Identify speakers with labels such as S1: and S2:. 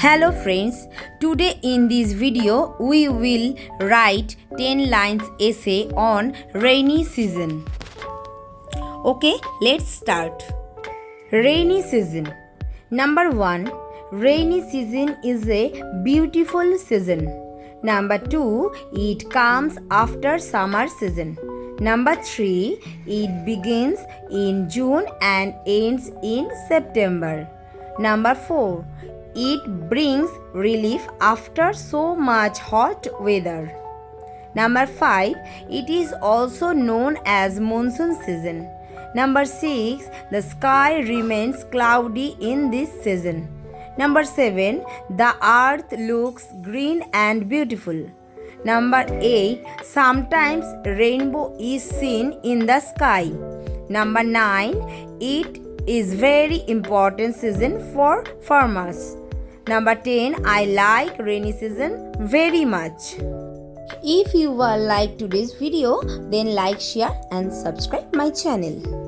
S1: Hello friends, today in this video we will write 10 lines essay on rainy season. Okay, let's start. Rainy season. Number 1. Rainy season is a beautiful season. Number 2. It comes after summer season. Number 3. It begins in June and ends in September. Number 4. It brings relief after so much hot weather. Number 5. It is also known as monsoon season. Number 6. The sky remains cloudy in this season. Number 7. The earth looks green and beautiful. Number 8. Sometimes rainbow is seen in the sky. Number 9. It is very important season for farmers. Number 10. I like rainy season very much. If you like today's video, then like, share and subscribe my channel.